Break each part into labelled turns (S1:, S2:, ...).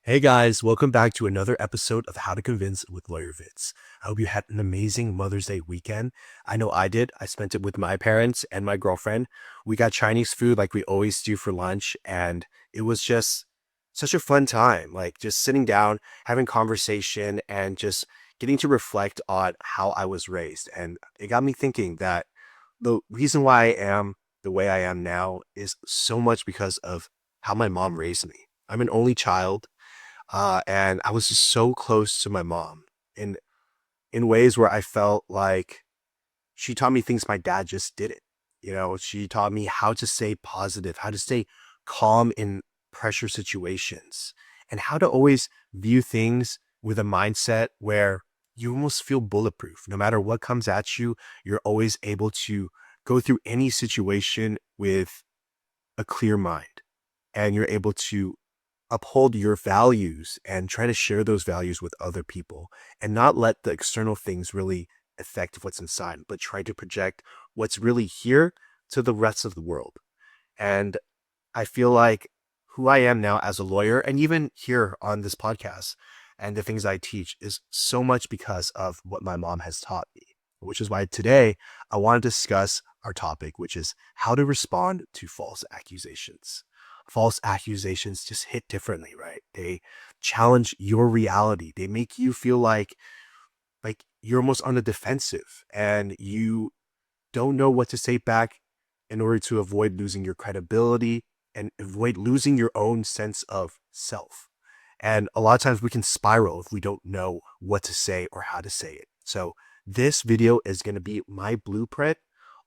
S1: Hey guys, welcome back to another episode of How to Convince with Lawyer Vids. I hope you had an amazing Mother's Day weekend. I know I did. I spent it with my parents and my girlfriend. We got Chinese food like we always do for lunch, and it was just such a fun time. Like just sitting down, having conversation, and just getting to reflect on how I was raised. And it got me thinking that the reason why I am the way I am now is so much because of how my mom raised me. I'm an only child, and I was just so close to my mom in ways where I felt like she taught me things my dad just didn't. She taught me how to stay positive, how to stay calm in pressure situations, and how to always view things with a mindset where you almost feel bulletproof. No matter what comes at you, you're always able to go through any situation with a clear mind, and you're able to uphold your values and try to share those values with other people and not let the external things really affect what's inside, but try to project what's really here to the rest of the world. And I feel like who I am now as a lawyer, and even here on this podcast and the things I teach, is so much because of what my mom has taught me, which is why today I want to discuss our topic, which is how to respond to false accusations. False accusations just hit differently, right? They challenge your reality. They make you feel like you're almost on the defensive and you don't know what to say back in order to avoid losing your credibility and avoid losing your own sense of self. And a lot of times we can spiral if we don't know what to say or how to say it. So this video is going to be my blueprint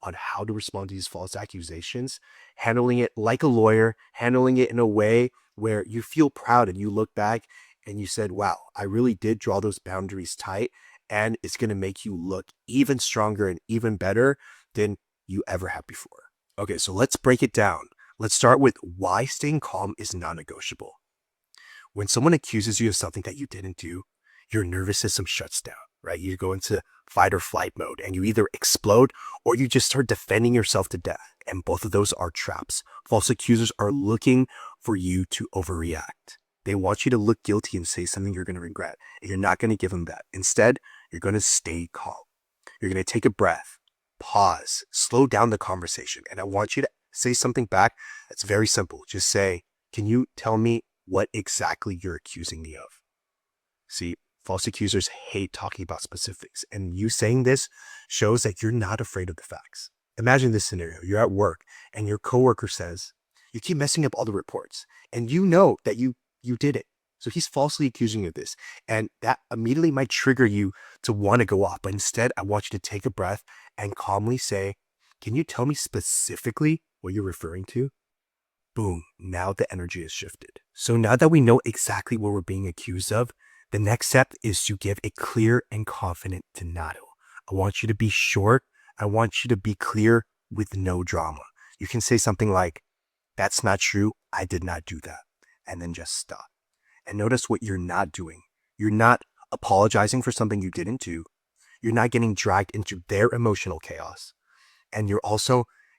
S1: on how to respond to these false accusations, handling it like a lawyer, handling it in a way where you feel proud and you look back and you said, wow, I really did draw those boundaries tight, and it's going to make you look even stronger and even better than you ever have before. Okay, so let's break it down. Let's start with why staying calm is non-negotiable. When someone accuses you of something that you didn't do, your nervous system shuts down, right? You go into fight or flight mode and you either explode or you just start defending yourself to death. And both of those are traps. False accusers are looking for you to overreact. They want you to look guilty and say something you're going to regret, and you're not going to give them that. Instead, you're going to stay calm. You're going to take a breath, pause, slow down the conversation. And I want you to say something back that's very simple. Just say, can you tell me what exactly you're accusing me of? See, false accusers hate talking about specifics, and you saying this shows that you're not afraid of the facts. Imagine this scenario. You're at work and your coworker says, you keep messing up all the reports, and you know that you did it. So he's falsely accusing you of this, and that immediately might trigger you to want to go off. But instead, I want you to take a breath and calmly say, can you tell me specifically what you're referring to? Boom, now the energy is shifted. So now that we know exactly what we're being accused of, the next step is to give a clear and confident denial. I want you to be short. I want you to be clear with no drama. You can say something like, that's not true. I did not do that. And then just stop. And notice what you're not doing. You're not apologizing for something you didn't do. You're not getting dragged into their emotional chaos. And you're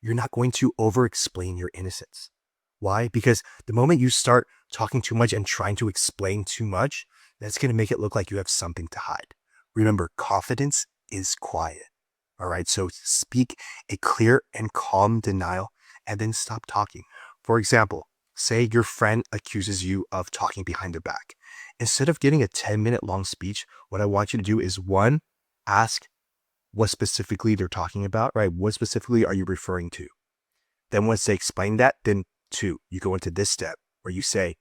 S1: not going to over-explain your innocence. Why? Because the moment you start talking too much and trying to explain too much, that's going to make it look like you have something to hide. Remember, confidence is quiet. All right. So speak a clear and calm denial and then stop talking. For example, say your friend accuses you of talking behind their back. Instead of getting a 10-minute long speech, what I want you to do is one, ask what specifically they're talking about, right? What specifically are you referring to? Then once they explain that, then two, you go into this step where you say,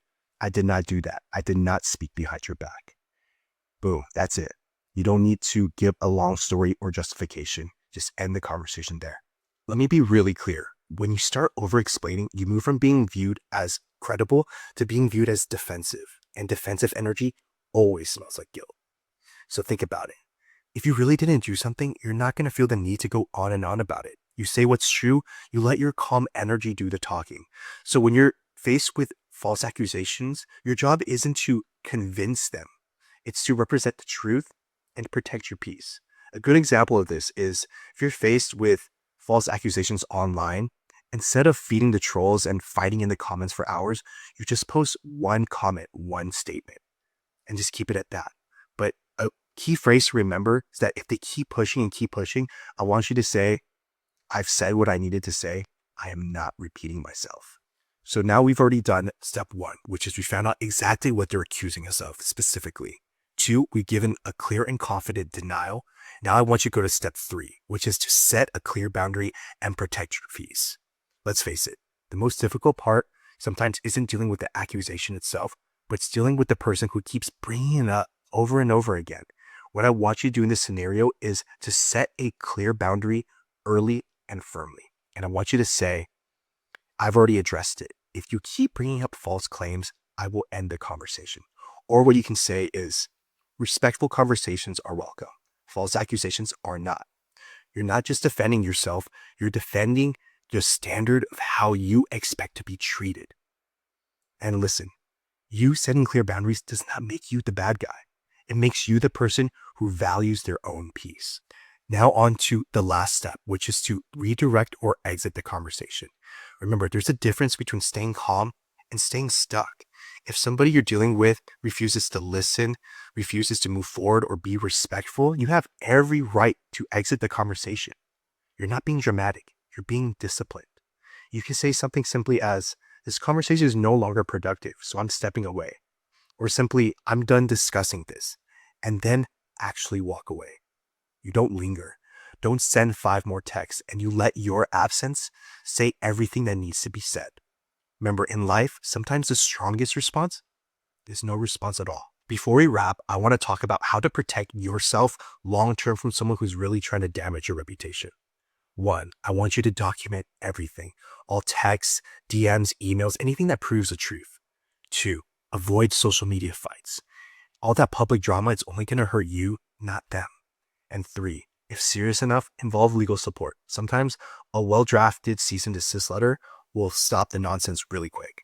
S1: I did not do that. I did not speak behind your back. Boom, that's it. You don't need to give a long story or justification. Just end the conversation there. Let me be really clear. When you start over-explaining, you move from being viewed as credible to being viewed as defensive. And defensive energy always smells like guilt. So think about it. If you really didn't do something, you're not going to feel the need to go on and on about it. You say what's true, you let your calm energy do the talking. So when you're faced with false accusations, your job isn't to convince them. It's to represent the truth and protect your peace. A good example of this is if you're faced with false accusations online Instead of feeding the trolls and fighting in the comments for hours, you just post one comment, one statement, and just keep it at that. But a key phrase to remember is that if they keep pushing and keep pushing, I want you to say, I've said what I needed to say. I am not repeating myself. So now we've already done step one, which is we found out exactly what they're accusing us of specifically. Two, we've given a clear and confident denial. Now I want you to go to step three, which is to set a clear boundary and protect your peace. Let's face it, the most difficult part sometimes isn't dealing with the accusation itself, but it's dealing with the person who keeps bringing it up over and over again. What I want you to do in this scenario is to set a clear boundary early and firmly. And I want you to say, I've already addressed it. If you keep bringing up false claims, I will end the conversation. Or what you can say is, respectful conversations are welcome. False accusations are not. You're not just defending yourself, you're defending the standard of how you expect to be treated. And listen, you setting clear boundaries does not make you the bad guy. It makes you the person who values their own peace. Now on to the last step, which is to redirect or exit the conversation. Remember, there's a difference between staying calm and staying stuck. If somebody you're dealing with refuses to listen, refuses to move forward or be respectful, you have every right to exit the conversation. You're not being dramatic. You're being disciplined. You can say something simply as, this conversation is no longer productive, so I'm stepping away. Or simply, I'm done discussing this. And then actually walk away. You don't linger. Don't send 5 more texts, and you let your absence say everything that needs to be said. Remember, in life, sometimes the strongest response is no response at all. Before we wrap, I want to talk about how to protect yourself long-term from someone who's really trying to damage your reputation. 1, I want you to document everything. All texts, DMs, emails, anything that proves the truth. 2, avoid social media fights. All that public drama is only going to hurt you, not them. And 3, if serious enough, involve legal support. Sometimes a well-drafted cease and desist letter will stop the nonsense really quick.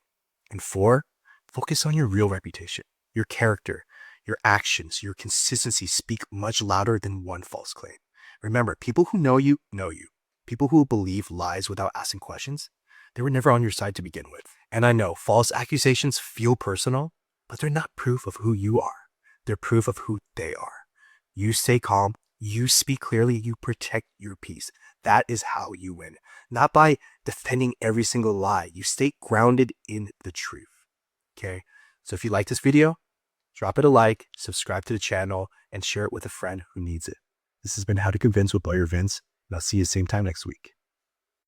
S1: And 4, focus on your real reputation. Your character, your actions, your consistency speak much louder than one false claim. Remember, people who know you know you. People who believe lies without asking questions, they were never on your side to begin with. And I know false accusations feel personal, but they're not proof of who you are. They're proof of who they are. You stay calm. You speak clearly, you protect your peace. That is how you win. Not by defending every single lie. You stay grounded in the truth. Okay? So if you like this video, drop it a like, subscribe to the channel, and share it with a friend who needs it. This has been How to Convince with Lawyer Vince, and I'll see you same time next week.